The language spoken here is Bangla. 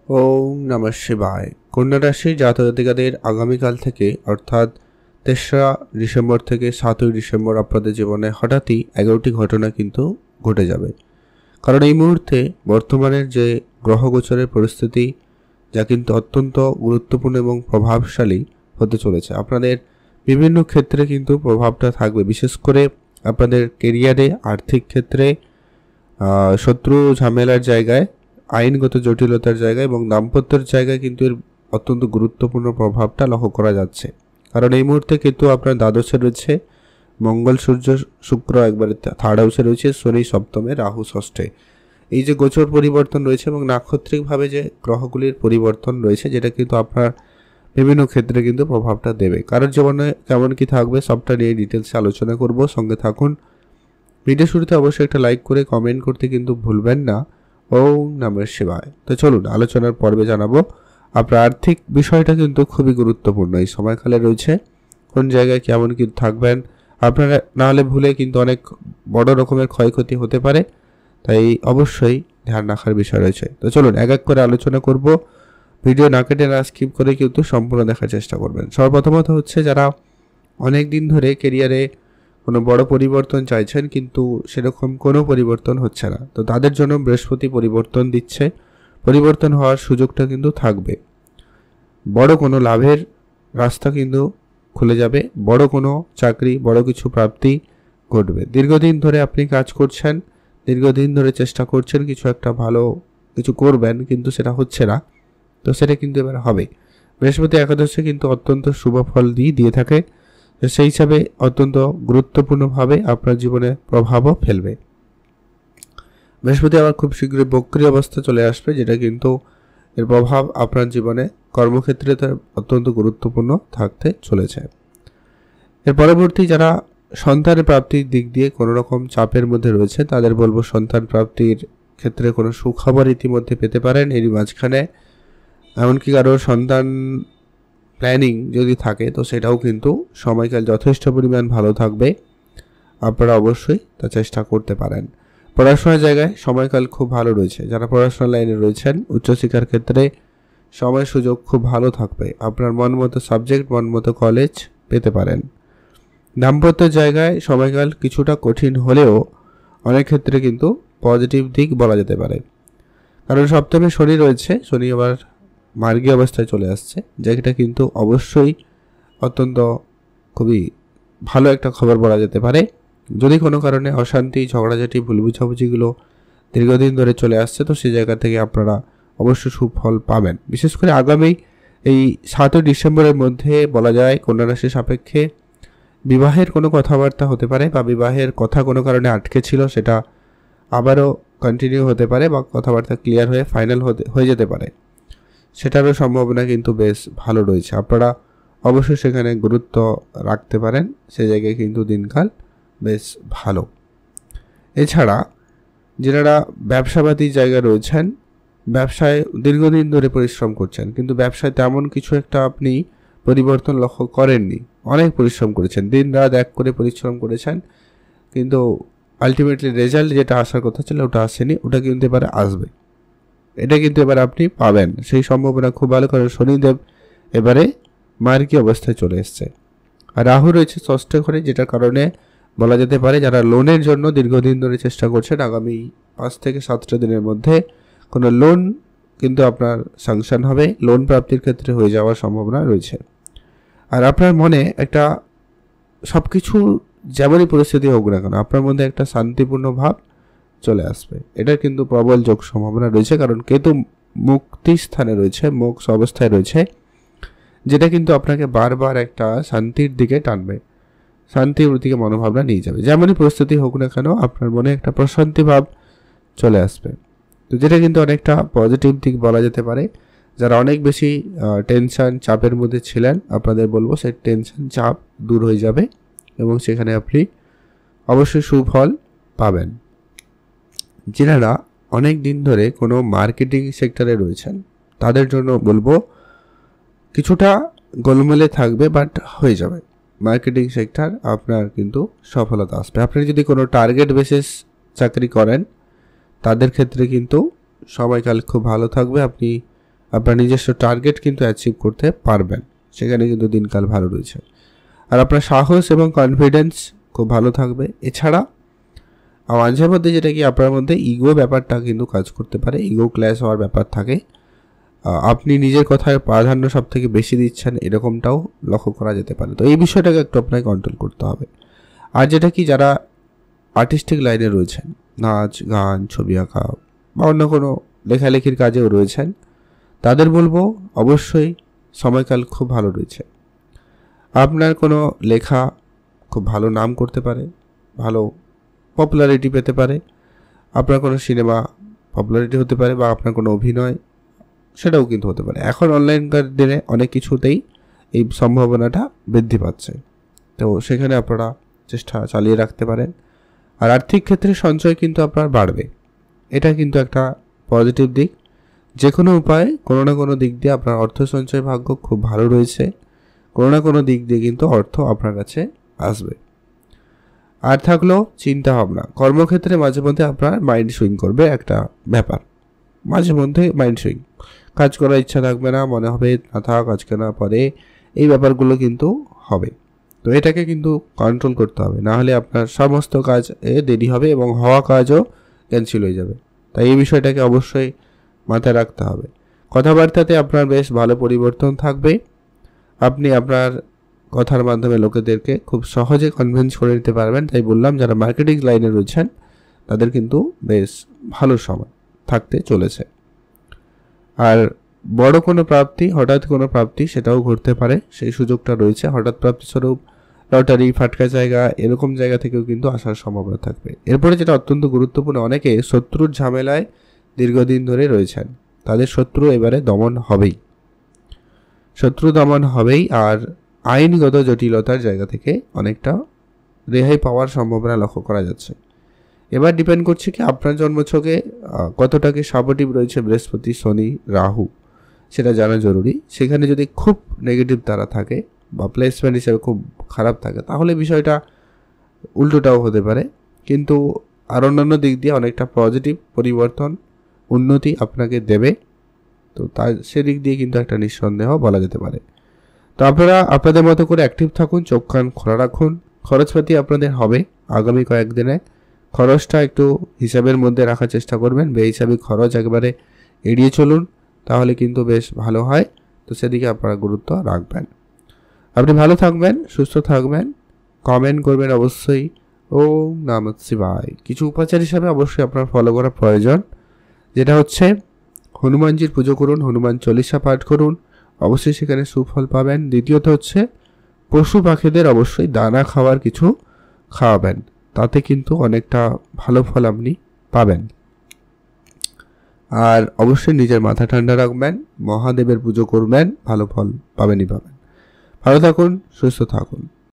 ওম নমঃ শিবায়। কন্যা রাশির জাতক জাতিকাদের আগামীকাল থেকে অর্থাৎ ৩রা ডিসেম্বর থেকে ৭ই ডিসেম্বর আপনাদের জীবনে হঠাৎই ১১টি ঘটনা কিন্তু ঘটে যাবে। কারণ এই মুহূর্তে বর্তমানের যে গ্রহগোচরের পরিস্থিতি যা কিন্তু অত্যন্ত গুরুত্বপূর্ণ এবং প্রভাবশালী হতে চলেছে। আপনাদের বিভিন্ন ক্ষেত্রে কিন্তু প্রভাবটা থাকবে, বিশেষ করে আপনাদের কেরিয়ারে, আর্থিক ক্ষেত্রে, শত্রু ঝামেলার জায়গায়, আইনগত জটিলতার জায়গায় এবং দাম্পত্যের জায়গায় কিন্তু এর অত্যন্ত গুরুত্বপূর্ণ প্রভাবটা লক্ষ্য করা যাচ্ছে। কারণ এই মুহূর্তে কিন্তু আপনার দ্বাদশে রয়েছে মঙ্গল, সূর্য, শুক্র একবারে থার্ড হাউসে রয়েছে, শনি সপ্তমে, রাহু ষষ্ঠে। এই যে গোচর পরিবর্তন রয়েছে এবং নাক্ষত্রিকভাবে যে গ্রহগুলির পরিবর্তন রয়েছে, যেটা কিন্তু আপনার বিভিন্ন ক্ষেত্রে কিন্তু প্রভাবটা দেবে। কারোর জীবনে কেমন কি থাকবে সবটা নিয়ে ডিটেলসে আলোচনা করব, সঙ্গে থাকুন। ভিডিও শুরুতে অবশ্যই একটা লাইক করে কমেন্ট করতে কিন্তু ভুলবেন না। ওম নমঃ শিবায়। তো চলুন আলোচনার পর্বে জানাবো। আপনার আর্থিক বিষয়টা কিন্তু খুবই গুরুত্বপূর্ণ এই সময়কালে রয়েছে। কোন জায়গায় কেমন কি থাকবেন আপনারা, নাহলে ভুলে কিন্তু অনেক বড় রকমের ক্ষয়ক্ষতি হতে পারে, তাই অবশ্যই ধ্যান রাখার বিষয় রয়েছে। তো চলুন এক এক করে আলোচনা করব। ভিডিও না কেটে না স্কিপ করে কিন্তু সম্পূর্ণ দেখার চেষ্টা করবেন। সর্বপ্রথমত হচ্ছে যারা অনেক দিন ধরে কেরিয়ারে কোনো বড় পরিবর্তন চাইছেন কিন্তু সেরকম কোনো পরিবর্তন হচ্ছে না, তো তাদের জন্য বৃহস্পতি পরিবর্তন দিচ্ছে। পরিবর্তন হওয়ার সুযোগটা কিন্তু থাকবে, বড় কোনো লাভের রাস্তা কিন্তু খুলে যাবে, বড় কোনো চাকরি, বড় কিছু প্রাপ্তি ঘটবে। দীর্ঘদিন ধরে আপনি কাজ করছেন, দীর্ঘদিন ধরে চেষ্টা করছেন কিছু একটা ভালো কিছু করবেন, কিন্তু সেটা হচ্ছে না, তো সেটা কিন্তু এবার হবে। বৃহস্পতি একাদশে কিন্তু অত্যন্ত শুভ ফল দিয়ে থাকে, সেই হিসাবে অত্যন্ত গুরুত্বপূর্ণভাবে আপনার জীবনে প্রভাবও ফেলবে। বৃহস্পতি আবার খুব শীঘ্রই বক্রী অবস্থা চলে আসবে, যেটা কিন্তু এর প্রভাব আপনার জীবনে কর্মক্ষেত্রে তার অত্যন্ত গুরুত্বপূর্ণ থাকতে চলেছে। এর পরবর্তী যারা সন্তানের প্রাপ্তির দিক দিয়ে কোনো রকম চাপের মধ্যে রয়েছে, তাদের বলবো সন্তান প্রাপ্তির ক্ষেত্রে কোনো সুখবর ইতিমধ্যে পেতে পারেন এরই মাঝখানে। এমনকি কারো সন্তান প্ল্যানিং যদি থাকে তো সেটাও কিন্তু সময়কাল যথেষ্ট পরিমাণ ভালো থাকবে, আপনারা অবশ্যই তা চেষ্টা করতে পারেন। পড়াশোনার জায়গায় সময়কাল খুব ভালো রয়েছে। যারা পড়াশোনার লাইনে রয়েছেন, উচ্চশিক্ষার ক্ষেত্রে সময় সুযোগ খুব ভালো থাকবে, আপনার মন মতো সাবজেক্ট, মন মতো কলেজ পেতে পারেন। দাম্পত্যের জায়গায় সময়কাল কিছুটা কঠিন হলেও অনেক ক্ষেত্রে কিন্তু পজিটিভ দিক বলা যেতে পারে। কারণ সপ্তমে শনি রয়েছে, শনি আবার মার্গী অবস্থায় চলে আসছে, যেটা কিন্তু অবশ্যই অত্যন্ত খুবই ভালো একটা খবর বলা যেতে পারে। যদি কোনো কারণে অশান্তি, ঝগড়াঝাটি, ভুল বুঝাবুঝিগুলো দীর্ঘদিন ধরে চলে আসছে, তো সেই জায়গা থেকে আপনারা অবশ্যই সুফল পাবেন। বিশেষ করে আগামী এই ৭ই ডিসেম্বরের মধ্যে বলা যায় কন্যা রাশির সাপেক্ষে বিবাহের কোনো কথাবার্তা হতে পারে, বা বিবাহের কথা কোনো কারণে আটকে ছিল সেটা আবারও কন্টিনিউ হতে পারে, বা কথাবার্তা ক্লিয়ার হয়ে ফাইনাল হয়ে যেতে পারে, সেটারও সম্ভাবনা কিন্তু বেশ ভালো রয়েছে। আপনারা অবশ্যই সেখানে গুরুত্ব রাখতে পারেন, সে জায়গায় কিন্তু দিনকাল বেশ ভালো। এছাড়া যারা ব্যবসাবাদীর জায়গায় রয়েছেন, ব্যবসায় দীর্ঘদিন ধরে পরিশ্রম করছেন কিন্তু ব্যবসায় তেমন কিছু একটা আপনি পরিবর্তন লক্ষ্য করেননি, অনেক পরিশ্রম করেছেন, দিন রাত এক করে পরিশ্রম করেছেন, কিন্তু আলটিমেটলি রেজাল্ট যেটা আসার কথা ছিল ওটা আসেনি, ওটা কিন্তু এবারে আসবে, এটা কিন্তু এবার আপনি পাবেন, সেই সম্ভাবনা খুব ভালো। কারণ শনিদেব এবারে মার্গী অবস্থায় চলে এসছে, আর রাহু রয়েছে ষষ্ঠ ঘরে, যেটার কারণে বলা যেতে পারে যারা লোনের জন্য দীর্ঘদিন ধরে চেষ্টা করছেন, আগামী 5 থেকে 7টা দিনের মধ্যে কোনো লোন কিন্তু আপনার স্যাংশন হবে, লোন প্রাপ্তির ক্ষেত্রে হয়ে যাওয়ার সম্ভাবনা রয়েছে। আর আপনার মনে একটা সব কিছু যেমনই পরিস্থিতি হোক না কেন, আপনার মধ্যে একটা শান্তিপূর্ণ ভাব চলে আসবে, এটার কিন্তু প্রবল যোগ সম্ভাবনা রয়েছে। কারণ কেতু মুক্তি স্থানে রয়েছে, মোক্ষ অবস্থায় রয়েছে, যেটা কিন্তু আপনাকে বারবার একটা শান্তির দিকে টানবে, শান্তির দিকে মনোভাবনা নিয়ে যাবে। যেমনই পরিস্থিতি হোক না কেন আপনার মনে একটা প্রশান্তি ভাব চলে আসবে, তো যেটা কিন্তু অনেকটা পজিটিভ দিক বলা যেতে পারে। যারা অনেক বেশি টেনশন, চাপের মধ্যে ছিলেন, আপনাদের বলবো সেই টেনশন, চাপ দূর হয়ে যাবে এবং সেখানে আপনি অবশ্যই সুফল পাবেন। যারা অনেক দিন ধরে কোনো মার্কেটিং সেক্টরে রয়েছেন, তাদের জন্য বলবো কিছুটা গোলমেলে থাকবে, বাট হয়ে যাবে। মার্কেটিং সেক্টর আপনার কিন্তু সফলতা আসবে। আপনি যদি কোনো টার্গেট বেসিস চাকরি করেন, তাদের ক্ষেত্রে কিন্তু সময়কাল খুব ভালো থাকবে, আপনি আপনার নিজস্ব টার্গেট কিন্তু অ্যাচিভ করতে পারবেন, সেখানে কিন্তু দিনকাল ভালো রয়েছে। আর আপনার সাহস এবং কনফিডেন্স খুব ভালো থাকবে। এছাড়া মাঝে মধ্যে যেটা কি আপনার মধ্যে ইগো ব্যাপারটা কিন্তু কাজ করতে পারে, ইগো ক্ল্যাশ হওয়ার ব্যাপার থাকে, আপনি নিজের কথায় প্রাধান্য সব থেকে বেশি দিচ্ছেন এরকমটাও লক্ষ্য করা যেতে পারে। তো এই বিষয়টাকে একটু আপনাকে কন্ট্রোল করতে হবে। আর যেটা কি যারা আর্টিস্টিক লাইনে রয়েছেন, নাচ গান ছবি আঁকা বা অন্য কোনো লেখালেখির কাজেও রয়েছেন, তাদের বলবো অবশ্যই সময়কাল খুব ভালো রয়েছে। আপনার কোনো লেখা খুব ভালো নাম করতে পারে, ভালো পপুলারিটি পেতে পারে, আপনার কোনো সিনেমা পপুলারিটি হতে পারে, বা আপনার কোনো অভিনয় সেটাও কিন্তু হতে পারে। এখন অনলাইনকার দিনে অনেক কিছুতেই এই সম্ভাবনাটা বৃদ্ধি পাচ্ছে, তো সেখানে আপনারা চেষ্টা চালিয়ে রাখতে পারেন। আর আর্থিক ক্ষেত্রে সঞ্চয় কিন্তু আপনার বাড়বে, এটা কিন্তু একটা পজিটিভ দিক। যে কোনো উপায়ে কোনো না কোনো দিক দিয়ে আপনার অর্থ সঞ্চয় ভাগ্য খুব ভালো রয়েছে, কোনো না কোনো দিক দিয়ে কিন্তু অর্থ আপনার কাছে আসবে। আর থাকলো চিন্তা ভাবনা, কর্মক্ষেত্রে মাঝে মধ্যে আপনার মাইন্ড সুইং করবে একটা ব্যাপার, মাঝে মধ্যে মাইন্ড সুইং, কাজ করার ইচ্ছা থাকবে না, মনে হবে না থাক আজকে না পরে, এই ব্যাপারগুলো কিন্তু হবে। তো এটাকে কিন্তু কন্ট্রোল করতে হবে, না হলে আপনার সমস্ত কাজ দেরি হবে এবং হওয়া কাজও ক্যান্সেল হয়ে যাবে। তাই এই বিষয়টাকে অবশ্যই মাথায় রাখতে হবে। কথাবার্তাতে আপনার বেশ ভালো পরিবর্তন থাকবে, আপনি আপনার কথার মাধ্যমে লোকেদেরকে খুব সহজে কনভিন্স করে নিতে পারবেন। তাই বললাম যারা মার্কেটিং লাইনে রয়েছেন তাদের কিন্তু বেশ ভালো সময় থাকতে চলেছে। আর বড় কোনো প্রাপ্তি, হঠাৎ কোনো প্রাপ্তি সেটাও ঘটতে পারে, সেই সুযোগটা রয়েছে। হঠাৎ প্রাপ্তিস্বরূপ লটারি, ফাটকা জায়গা, এরকম জায়গা থেকেও কিন্তু আসার সম্ভাবনা থাকবে। এরপরে যেটা অত্যন্ত গুরুত্বপূর্ণ, অনেকে শত্রুর ঝামেলায় দীর্ঘদিন ধরে রয়েছেন, তাদের শত্রু এবারে দমন হবেই, শত্রু দমন হবেই। আর আইনগত জটিলতার জায়গা থেকে অনেকটা রেহাই পাওয়ার সম্ভাবনা লক্ষ্য করা যাচ্ছে। এবার ডিপেন্ড করছে কি আপনার জন্মছকে কতটাকে সাপোর্টিভ রয়েছে বৃহস্পতি, শনি, রাহু, সেটা জানা জরুরি। সেখানে যদি খুব নেগেটিভ তারা থাকে বা প্লেসমেন্ট হিসেবে খুব খারাপ থাকে, তাহলে বিষয়টা উল্টোটাও হতে পারে। কিন্তু আর অন্যান্য দিক দিয়ে অনেকটা পজিটিভ পরিবর্তন, উন্নতি আপনাকে দেবে। তো তার সেদিক দিয়ে কিন্তু একটা নিঃসন্দেহ বলা যেতে পারে। তো আপনারা আপনাদের মতো করে অ্যাক্টিভ থাকুন, চোখ কান খোলা রাখুন। খরচপাতি আপনাদের হবে আগামী কয়েকদিনে, খরচটা একটু হিসাবের মধ্যে রাখার চেষ্টা করবেন, বেহিসাবি খরচ একবারে এড়িয়ে চলুন, তাহলে কিন্তু বেশ ভালো হয়। তো সেদিকে আপনারা গুরুত্ব রাখবেন। আপনি ভালো থাকবেন, সুস্থ থাকবেন, কমেন্ট করবেন অবশ্যই। ওম নমঃ শিবায়। কিছু উপাচার হিসাবে অবশ্যই আপনার ফলো করা প্রয়োজন, যেটা হচ্ছে হনুমানজির পুজো করুন, হনুমান চল্লিশা পাঠ করুন, অবশ্যই সেখানে সুফল পাবেন। দ্বিতীয়ত হচ্ছে পশু পাখিদের অবশ্যই দানা খাওয়ার কিছু খাওয়াবেন, তাতে কিন্তু অনেকটা ভালো ফল আপনি পাবেন। আর অবশ্যই নিজের মাথা ঠান্ডা রাখবেন, মহাদেবের পুজো করবেন, ভালো ফল পাবেনই পাবেন। ভালো থাকুন, সুস্থ থাকুন।